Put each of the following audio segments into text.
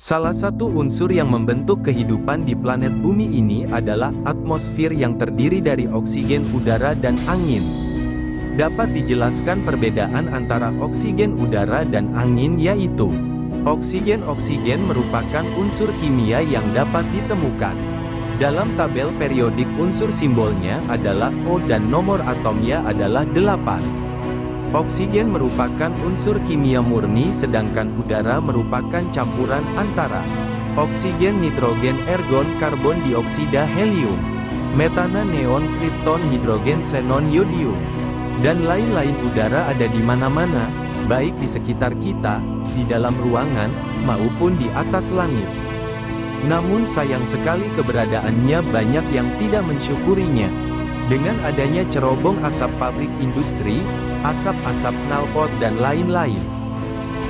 Salah satu unsur yang membentuk kehidupan di planet bumi ini adalah atmosfer yang terdiri dari oksigen, udara, dan angin. Dapat dijelaskan perbedaan antara oksigen, udara, dan angin yaitu: oksigen merupakan unsur kimia yang dapat ditemukan dalam tabel periodik. Unsur simbolnya adalah O dan nomor atomnya adalah 8. Oksigen merupakan unsur kimia murni, sedangkan udara merupakan campuran antara oksigen, nitrogen, argon, karbon dioksida, helium, metana, neon, kripton, hidrogen, xenon, yodium, dan lain-lain. Udara ada di mana-mana, baik di sekitar kita, di dalam ruangan, maupun di atas langit. Namun sayang sekali keberadaannya banyak yang tidak mensyukurinya. Dengan adanya cerobong asap pabrik industri, asap-asap knalpot, dan lain-lain,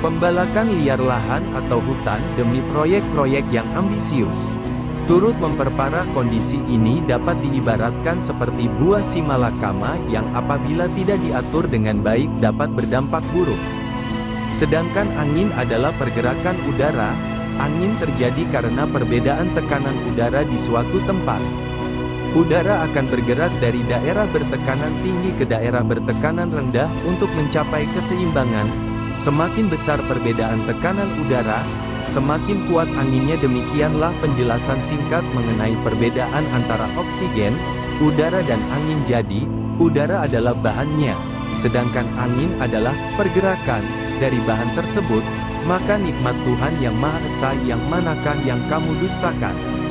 pembalakan liar lahan atau hutan demi proyek-proyek yang ambisius, turut memperparah kondisi ini. Dapat diibaratkan seperti buah si malakama yang apabila tidak diatur dengan baik dapat berdampak buruk. Sedangkan angin adalah pergerakan udara. Angin terjadi karena perbedaan tekanan udara di suatu tempat. Udara akan bergerak dari daerah bertekanan tinggi ke daerah bertekanan rendah untuk mencapai keseimbangan. Semakin besar perbedaan tekanan udara, semakin kuat anginnya. Demikianlah penjelasan singkat mengenai perbedaan antara oksigen, udara, dan angin. Jadi, udara adalah bahannya, sedangkan angin adalah pergerakan dari bahan tersebut. Maka nikmat Tuhan Yang Maha Esa, yang manakah yang kamu dustakan?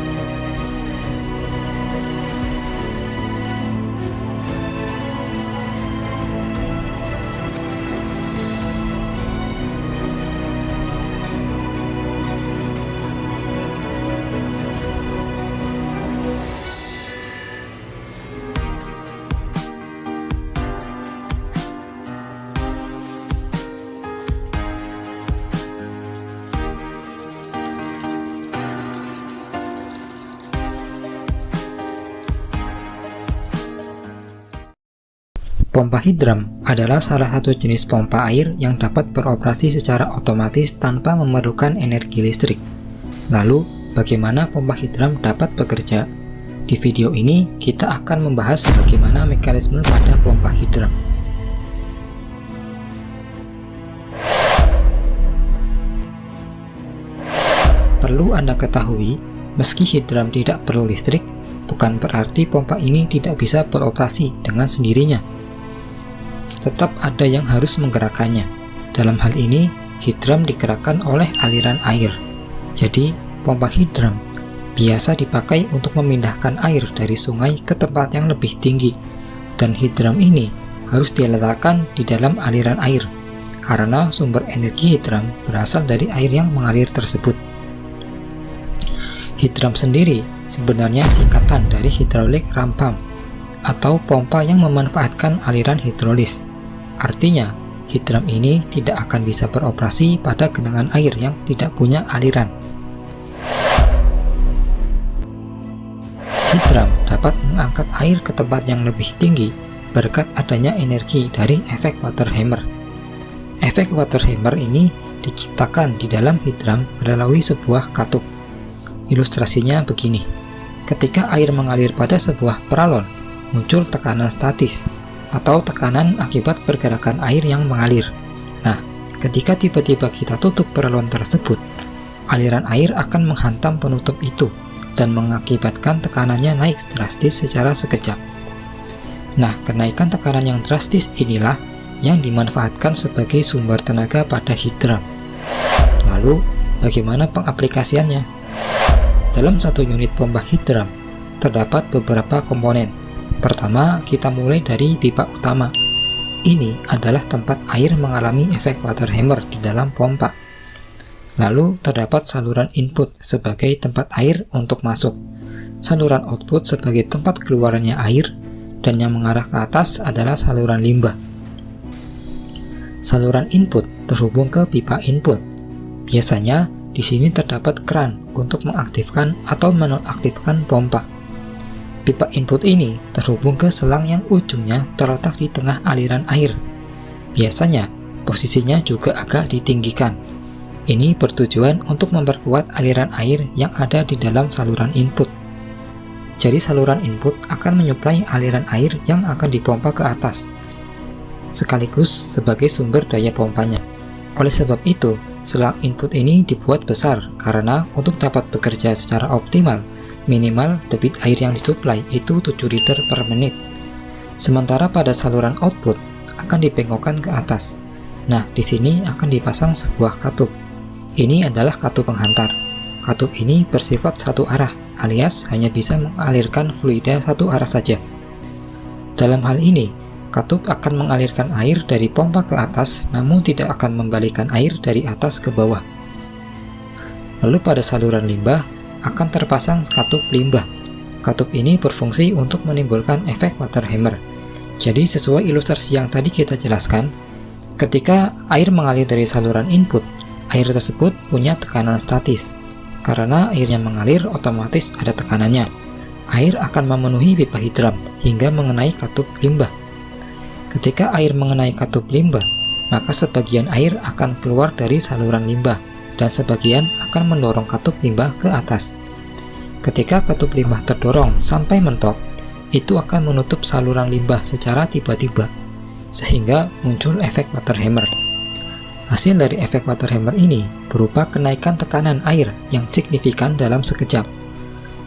Pompa hidram adalah salah satu jenis pompa air yang dapat beroperasi secara otomatis tanpa memerlukan energi listrik. Lalu, bagaimana pompa hidram dapat bekerja? Di video ini, kita akan membahas bagaimana mekanisme pada pompa hidram. Perlu Anda ketahui, meski hidram tidak perlu listrik, bukan berarti pompa ini tidak bisa beroperasi dengan sendirinya. Tetap ada yang harus menggerakkannya. Dalam hal ini, hidram digerakkan oleh aliran air. Jadi, pompa hidram biasa dipakai untuk memindahkan air dari sungai ke tempat yang lebih tinggi. Dan hidram ini harus diletakkan di dalam aliran air, karena sumber energi hidram berasal dari air yang mengalir tersebut. Hidram sendiri sebenarnya singkatan dari hydraulic ram pump, atau pompa yang memanfaatkan aliran hidrolis. Artinya, hidram ini tidak akan bisa beroperasi pada genangan air yang tidak punya aliran. Hidram dapat mengangkat air ke tempat yang lebih tinggi berkat adanya energi dari efek water hammer. Efek water hammer ini diciptakan di dalam hidram melalui sebuah katup. Ilustrasinya begini. Ketika air mengalir pada sebuah peralon, muncul tekanan statis atau tekanan akibat pergerakan air yang mengalir. Nah, ketika tiba-tiba kita tutup peralon tersebut, aliran air akan menghantam penutup itu dan mengakibatkan tekanannya naik drastis secara sekejap. Nah, kenaikan tekanan yang drastis inilah yang dimanfaatkan sebagai sumber tenaga pada hidram. Lalu, bagaimana pengaplikasiannya? Dalam satu unit pompa hidram, terdapat beberapa komponen. Pertama, kita mulai dari pipa utama. Ini adalah tempat air mengalami efek water hammer di dalam pompa. Lalu, terdapat saluran input sebagai tempat air untuk masuk, saluran output sebagai tempat keluarnya air, dan yang mengarah ke atas adalah saluran limbah. Saluran input terhubung ke pipa input. Biasanya, di sini terdapat keran untuk mengaktifkan atau menonaktifkan pompa. Pipa input ini terhubung ke selang yang ujungnya terletak di tengah aliran air. Biasanya, posisinya juga agak ditinggikan. Ini bertujuan untuk memperkuat aliran air yang ada di dalam saluran input. Jadi saluran input akan menyuplai aliran air yang akan dipompa ke atas, sekaligus sebagai sumber daya pompanya. Oleh sebab itu, selang input ini dibuat besar karena untuk dapat bekerja secara optimal, minimal debit air yang disuplai itu 7 liter per menit. Sementara pada saluran output akan dibengkokkan ke atas. Nah, di sini akan dipasang sebuah katup. Ini adalah katup penghantar. Katup ini bersifat satu arah, alias hanya bisa mengalirkan fluida satu arah saja. Dalam hal ini, katup akan mengalirkan air dari pompa ke atas, namun tidak akan membalikan air dari atas ke bawah. Lalu pada saluran limbah akan terpasang katup limbah. Katup ini berfungsi untuk menimbulkan efek water hammer. Jadi sesuai ilustrasi yang tadi kita jelaskan, ketika air mengalir dari saluran input, air tersebut punya tekanan statis. Karena airnya mengalir, otomatis ada tekanannya. Air akan memenuhi pipa hidram hingga mengenai katup limbah. Ketika air mengenai katup limbah, maka sebagian air akan keluar dari saluran limbah dan sebagian akan mendorong katup limbah ke atas. Ketika katup limbah terdorong sampai mentok, itu akan menutup saluran limbah secara tiba-tiba, sehingga muncul efek water hammer. Hasil dari efek water hammer ini berupa kenaikan tekanan air yang signifikan dalam sekejap.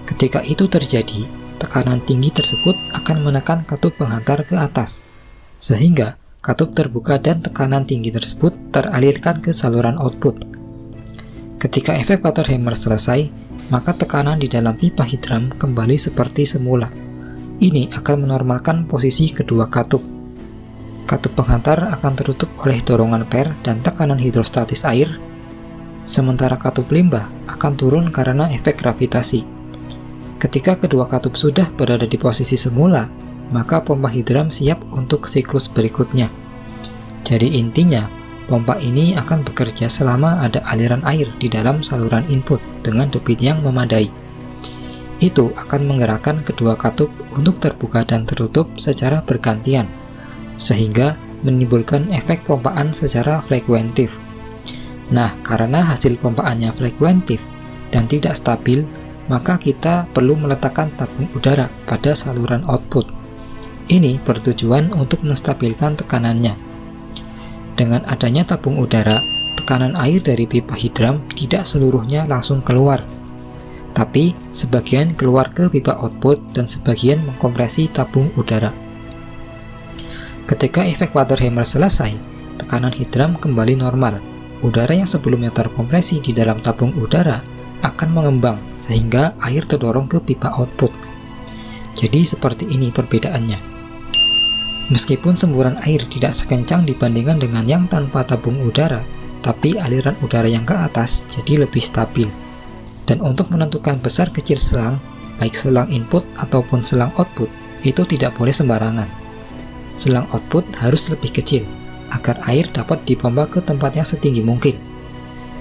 Ketika itu terjadi, tekanan tinggi tersebut akan menekan katup penghantar ke atas, sehingga katup terbuka dan tekanan tinggi tersebut teralirkan ke saluran output. Ketika efek water hammer selesai, maka tekanan di dalam pipa hidram kembali seperti semula. Ini akan menormalkan posisi kedua katup. Katup penghantar akan tertutup oleh dorongan per dan tekanan hidrostatis air, sementara katup limbah akan turun karena efek gravitasi. Ketika kedua katup sudah berada di posisi semula, maka pompa hidram siap untuk siklus berikutnya. Jadi intinya, pompa ini akan bekerja selama ada aliran air di dalam saluran input dengan debit yang memadai. Itu akan menggerakkan kedua katup untuk terbuka dan tertutup secara bergantian, sehingga menimbulkan efek pompaan secara frekuentif. Nah, karena hasil pompaannya frekuentif dan tidak stabil, maka kita perlu meletakkan tabung udara pada saluran output. Ini bertujuan untuk menstabilkan tekanannya. Dengan adanya tabung udara, tekanan air dari pipa hidram tidak seluruhnya langsung keluar, tapi sebagian keluar ke pipa output dan sebagian mengkompresi tabung udara. Ketika efek water hammer selesai, tekanan hidram kembali normal. Udara yang sebelumnya terkompresi di dalam tabung udara akan mengembang sehingga air terdorong ke pipa output. Jadi seperti ini perbedaannya. Meskipun semburan air tidak sekencang dibandingkan dengan yang tanpa tabung udara, tapi aliran udara yang ke atas jadi lebih stabil. Dan untuk menentukan besar kecil selang, baik selang input ataupun selang output, itu tidak boleh sembarangan. Selang output harus lebih kecil, agar air dapat dipompa ke tempat yang setinggi mungkin.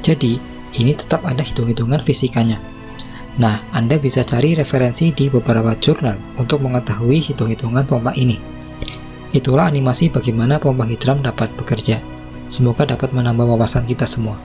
Jadi, ini tetap ada hitung-hitungan fisikanya. Nah, Anda bisa cari referensi di beberapa jurnal untuk mengetahui hitung-hitungan pompa ini. Itulah animasi bagaimana pompa hidram dapat bekerja. Semoga dapat menambah wawasan kita semua.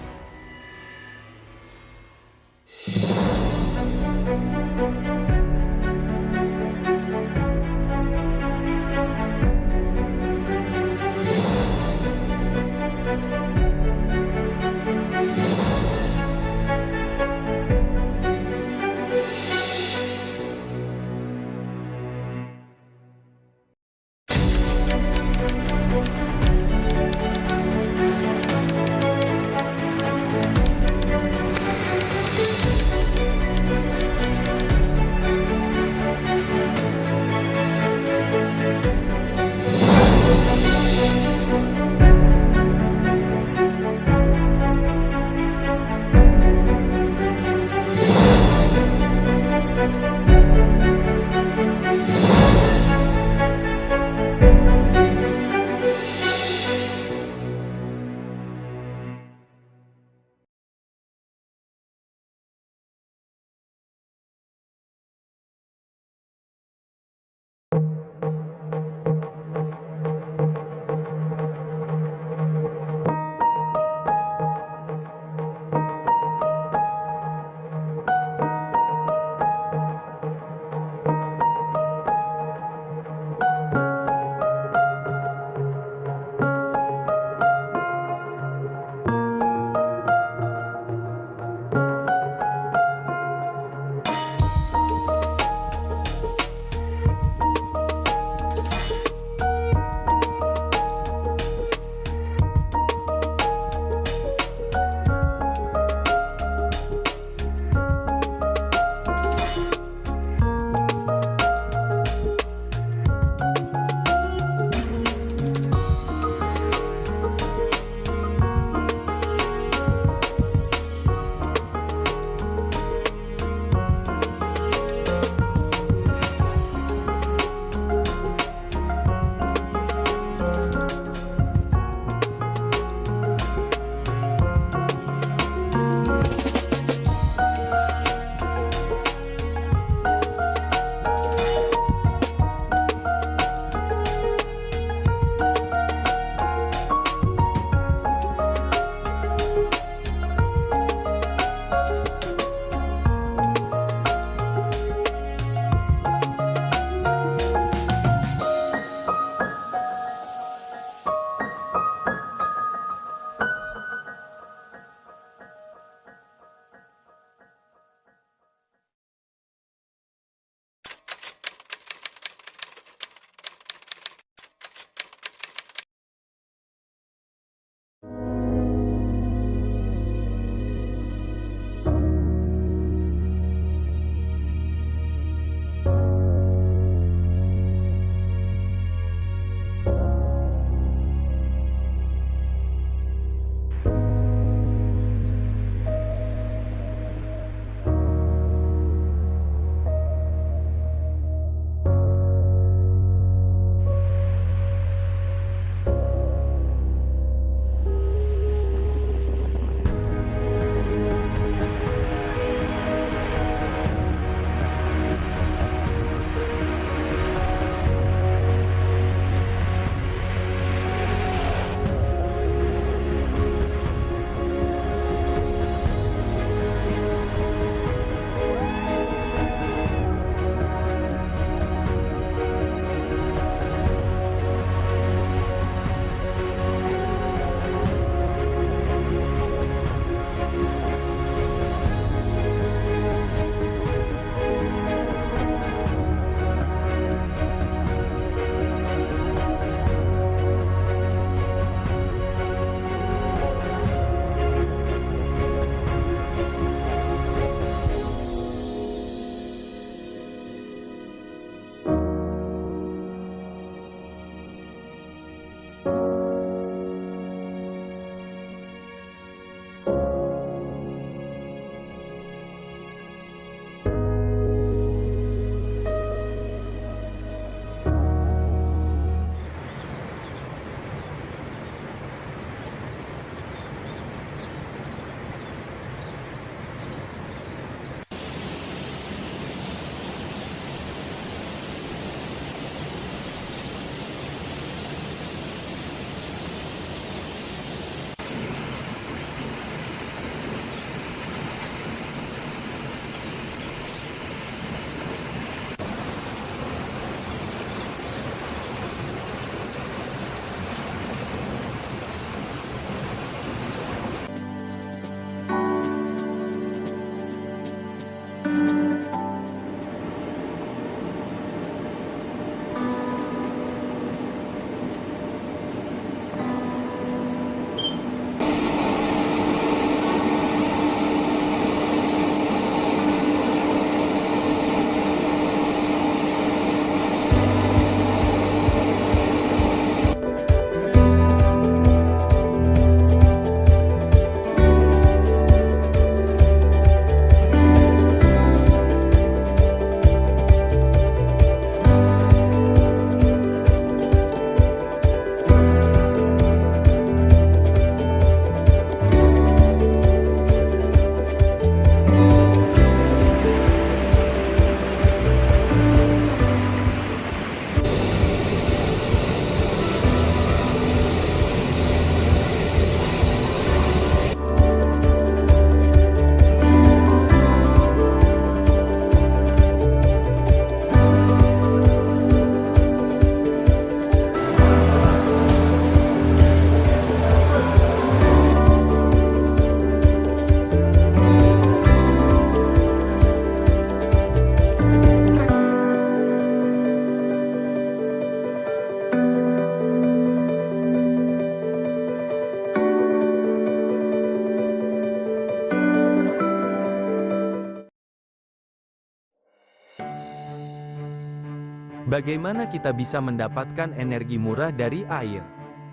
Bagaimana kita bisa mendapatkan energi murah dari air?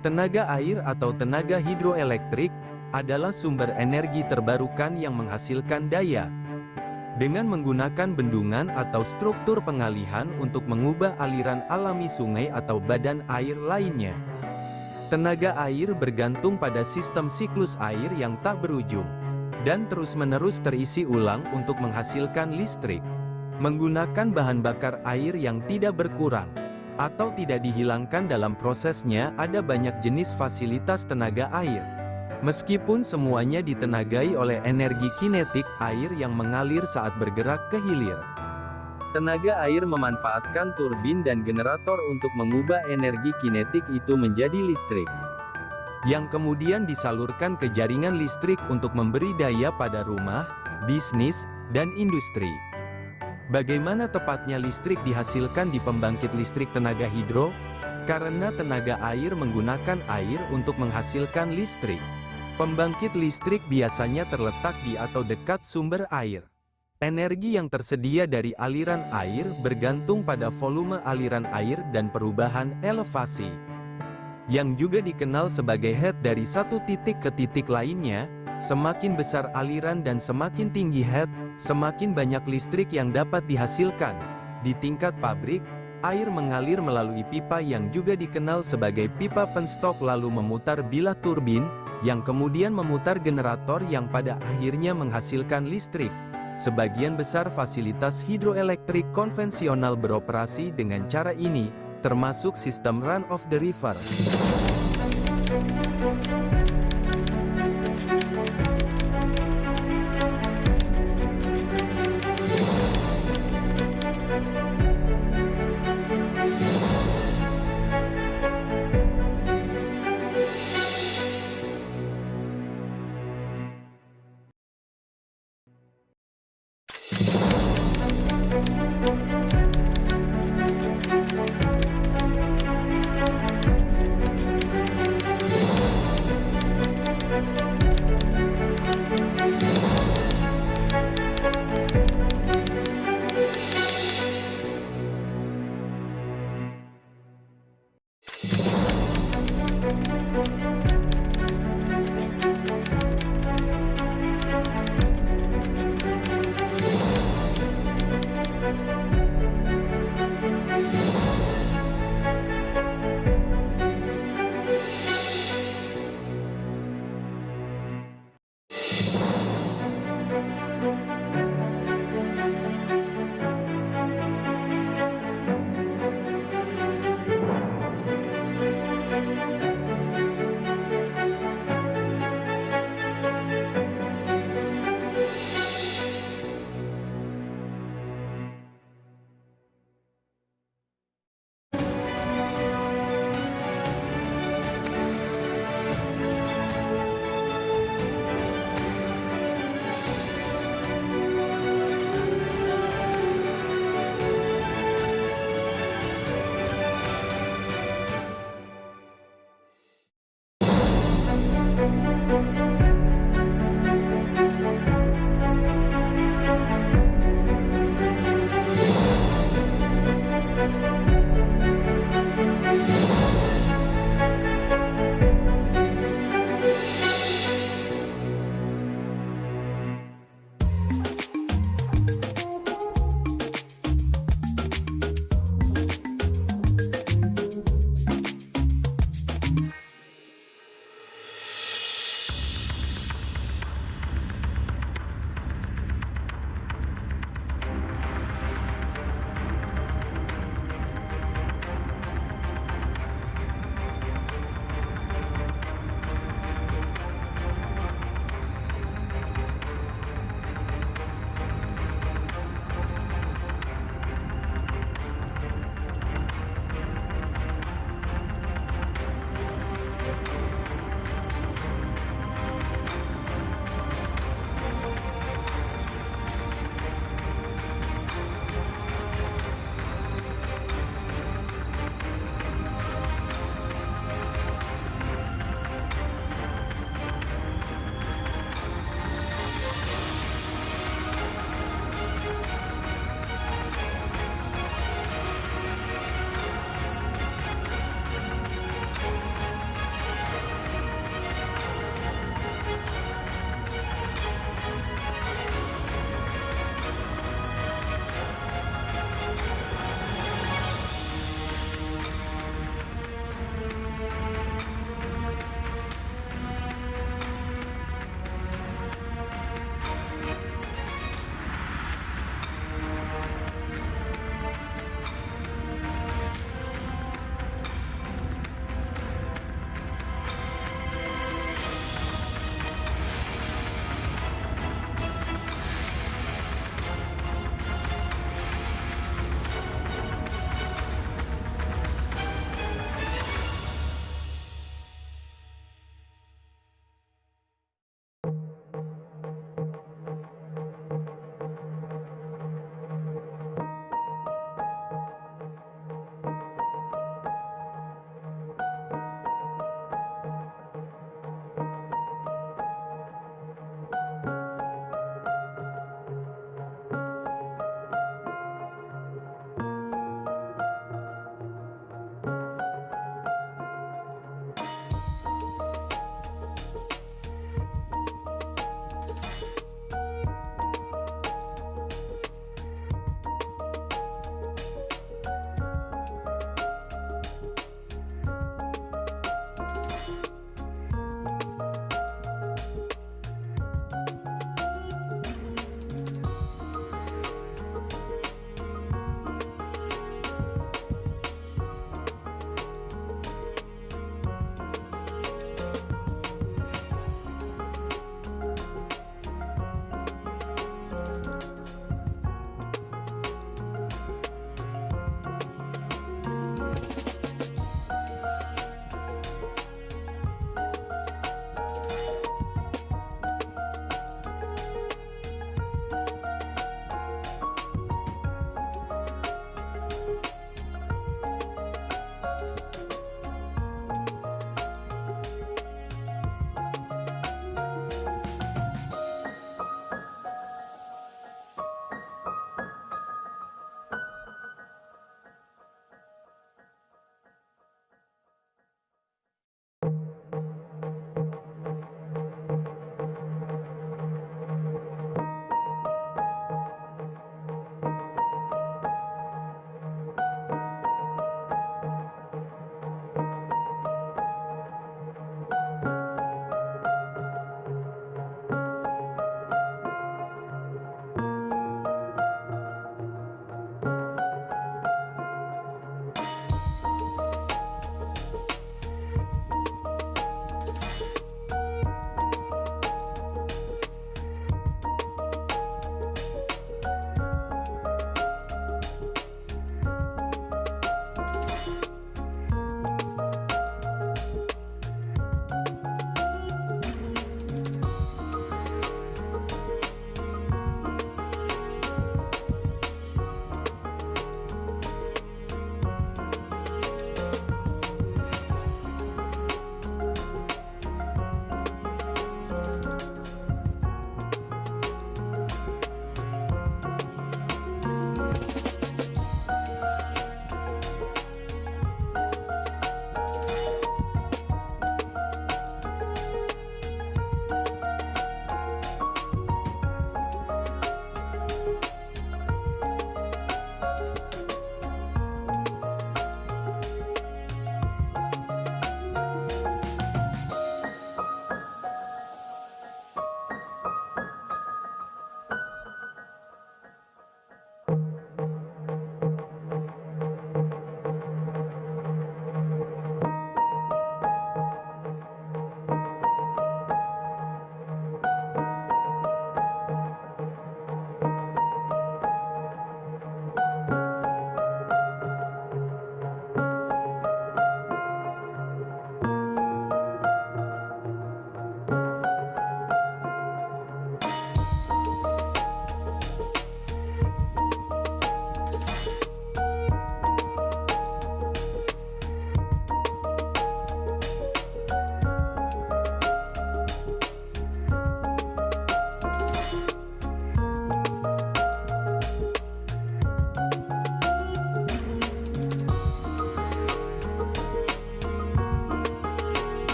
Tenaga air atau tenaga hidroelektrik adalah sumber energi terbarukan yang menghasilkan daya. Dengan menggunakan bendungan atau struktur pengalihan untuk mengubah aliran alami sungai atau badan air lainnya. Tenaga air bergantung pada sistem siklus air yang tak berujung, dan terus-menerus terisi ulang untuk menghasilkan listrik. Menggunakan bahan bakar air yang tidak berkurang, atau tidak dihilangkan dalam prosesnya, ada banyak jenis fasilitas tenaga air. Meskipun semuanya ditenagai oleh energi kinetik air yang mengalir saat bergerak ke hilir. Tenaga air memanfaatkan turbin dan generator untuk mengubah energi kinetik itu menjadi listrik, yang kemudian disalurkan ke jaringan listrik untuk memberi daya pada rumah, bisnis, dan industri. Bagaimana tepatnya listrik dihasilkan di pembangkit listrik tenaga hidro? Karena tenaga air menggunakan air untuk menghasilkan listrik. Pembangkit listrik biasanya terletak di atau dekat sumber air. Energi yang tersedia dari aliran air bergantung pada volume aliran air dan perubahan elevasi, yang juga dikenal sebagai head dari satu titik ke titik lainnya. Semakin besar aliran dan semakin tinggi head, semakin banyak listrik yang dapat dihasilkan. Di tingkat pabrik, air mengalir melalui pipa yang juga dikenal sebagai pipa penstok lalu memutar bilah turbin, yang kemudian memutar generator yang pada akhirnya menghasilkan listrik. Sebagian besar fasilitas hidroelektrik konvensional beroperasi dengan cara ini, termasuk sistem run of the river.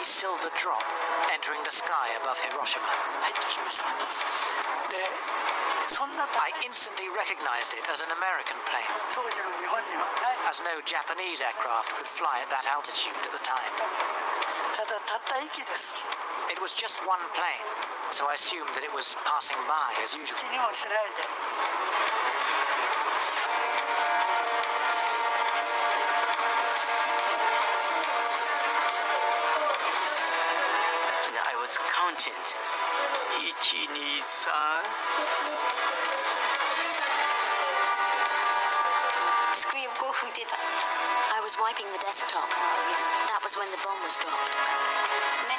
silver drop entering the sky above Hiroshima. I instantly recognized it as an American plane, as no Japanese aircraft could fly at that altitude at the time. It was just one plane, so I assumed that it was passing by as usual. I was counting. 1, 2, 3. Screen 5分出た。I was wiping the desktop. That was when the bomb was dropped. ね。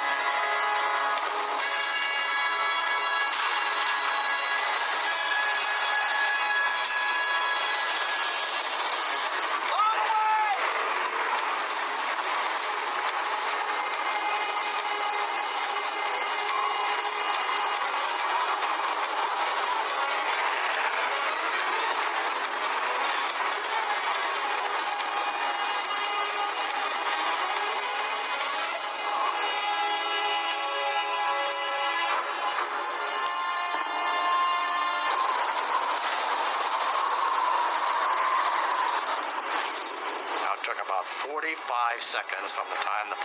Took about 45 seconds from the time the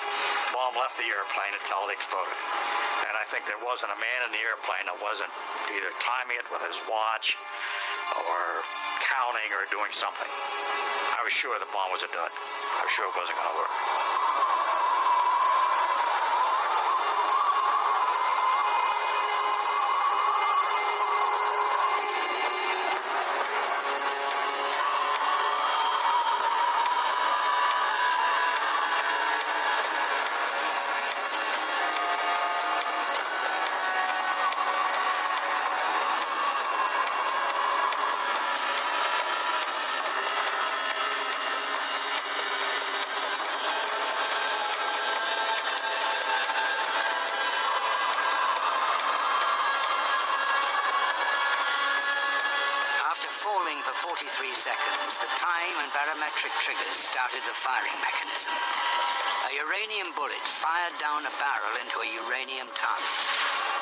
bomb left the airplane until it exploded. And I think there wasn't a man in the airplane that wasn't either timing it with his watch or counting or doing something. I was sure the bomb was a dud. I was sure it wasn't going to work. Falling for 43 seconds, the time and barometric triggers started the firing mechanism. A uranium bullet fired down a barrel into a uranium target.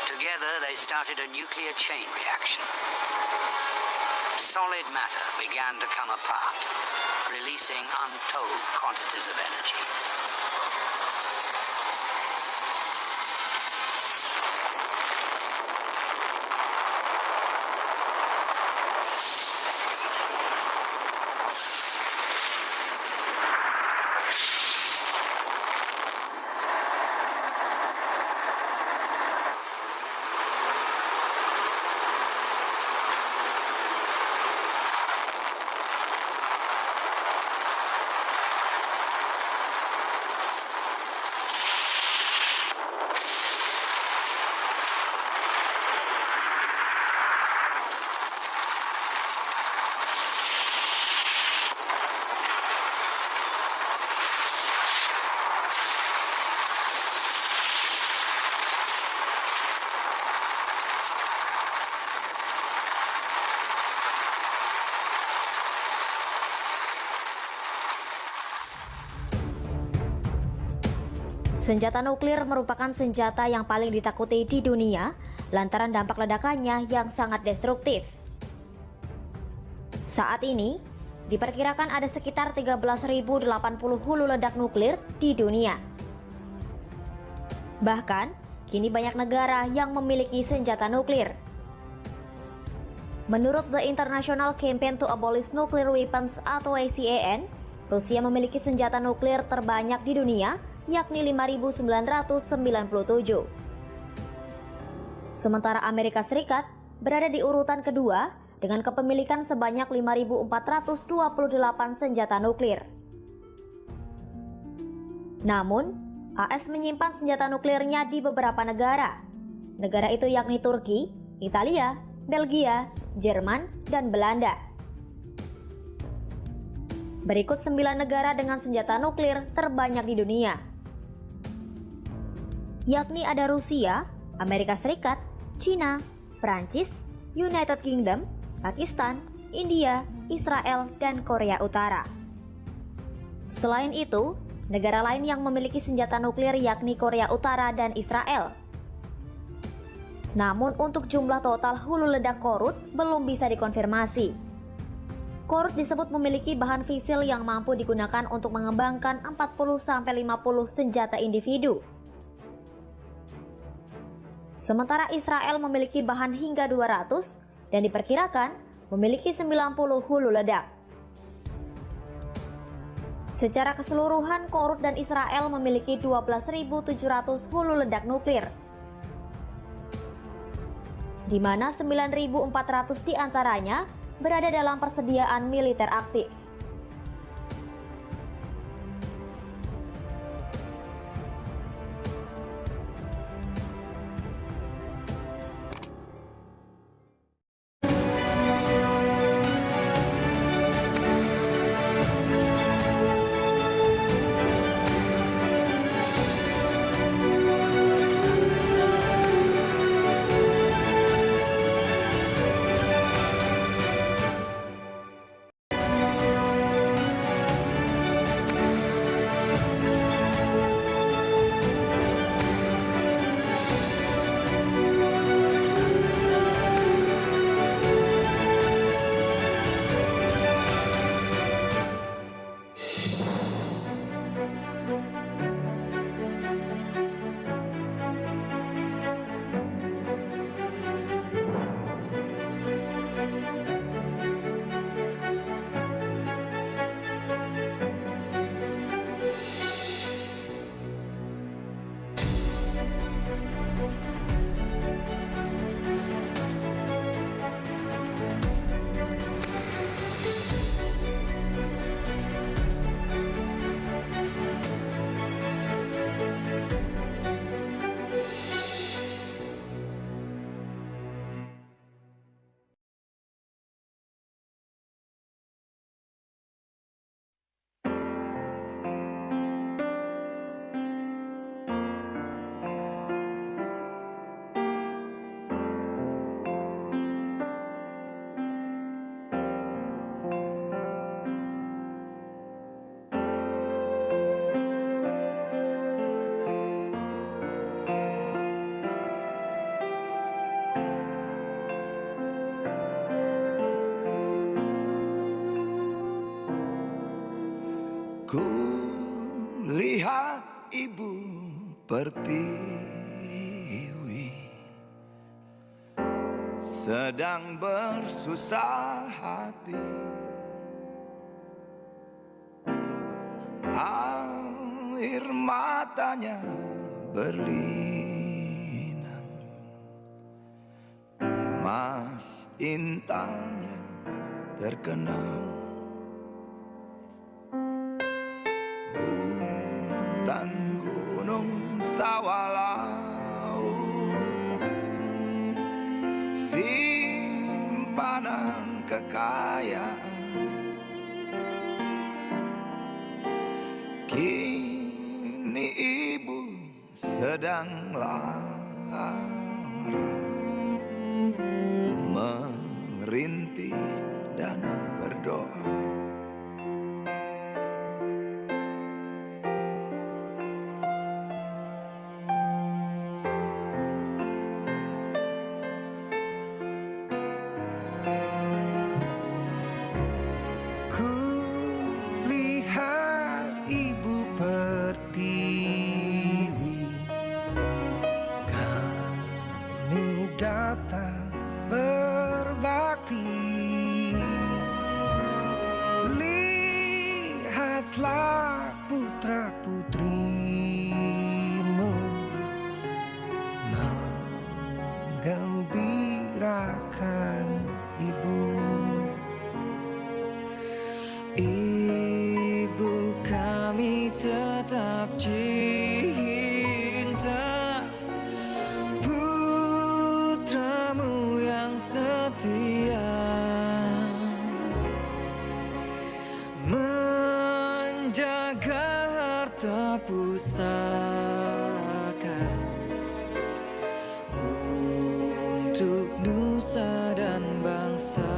Together, they started a nuclear chain reaction. Solid matter began to come apart, releasing untold quantities of energy. Senjata nuklir merupakan senjata yang paling ditakuti di dunia lantaran dampak ledakannya yang sangat destruktif. Saat ini, diperkirakan ada sekitar 13.080 hulu ledak nuklir di dunia. Bahkan, kini banyak negara yang memiliki senjata nuklir. Menurut The International Campaign to Abolish Nuclear Weapons atau ICAN, Rusia memiliki senjata nuklir terbanyak di dunia, yakni 5.997. Sementara Amerika Serikat berada di urutan kedua dengan kepemilikan sebanyak 5.428 senjata nuklir. Namun, AS menyimpan senjata nuklirnya di beberapa negara. Negara itu yakni Turki, Italia, Belgia, Jerman, dan Belanda. Berikut 9 negara dengan senjata nuklir terbanyak di dunia, yakni ada Rusia, Amerika Serikat, China, Prancis, United Kingdom, Pakistan, India, Israel, dan Korea Utara. Selain itu, negara lain yang memiliki senjata nuklir yakni Korea Utara dan Israel. Namun untuk jumlah total hulu ledak Korut belum bisa dikonfirmasi. Korut disebut memiliki bahan fisil yang mampu digunakan untuk mengembangkan 40-50 senjata individu. Sementara Israel memiliki bahan hingga 200 dan diperkirakan memiliki 90 hulu ledak. Secara keseluruhan, Korut dan Israel memiliki 12.700 hulu ledak nuklir, di mana 9.400 diantaranya berada dalam persediaan militer aktif. Ku lihat ibu pertiwi sedang bersusah hati. Air matanya berlinang, mas intannya terkenang. Hutan, gunung, sawah, lautan, simpanan kekayaan, kini ibu sedang lara merintih dan berdoa. Ibu pertiwi, kami datang berbakti. Lihatlah putra putrimu menggembirakan ibu. Ibu kami tetap cinta putramu yang setia, menjaga harta pusaka untuk nusa dan bangsa.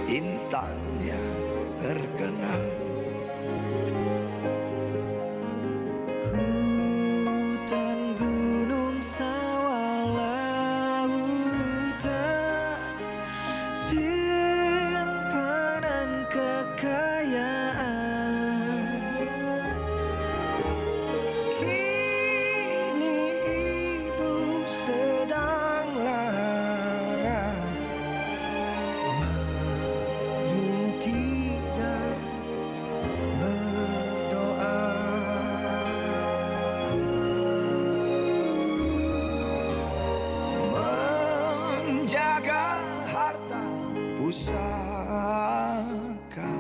intannya terkenang. Hutan, gunung, sawah, lautan, simpanan kekayaan. Kini ibu sedang lara, merintih dan berdoa. Menjaga harta pusaka,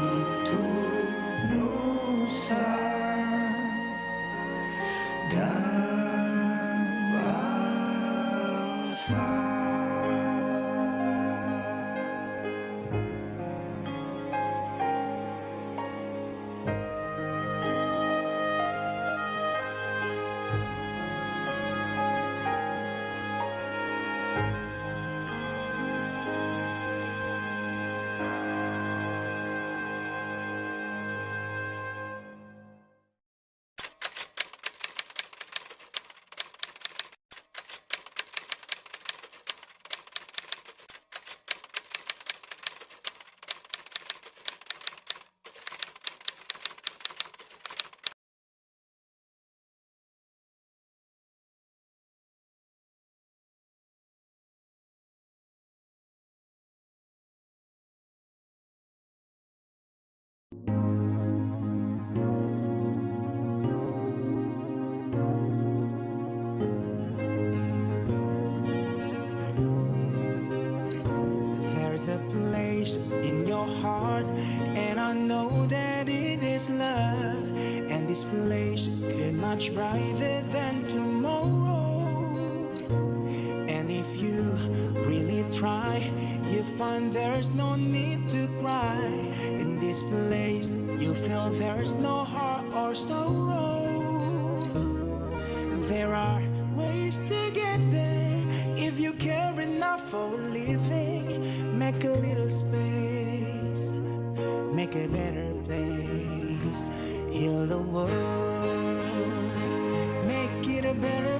untuk nusa dan bangsa. There's a place in your heart, and I know that it is love. And this place could much brighter than tomorrow. And if you really try, you find there's no need to cry. In this place, you feel there's no heart or sorrow. There are ways to get there if you care enough for a living. Make a little space, make a better place. Heal the world, make it a better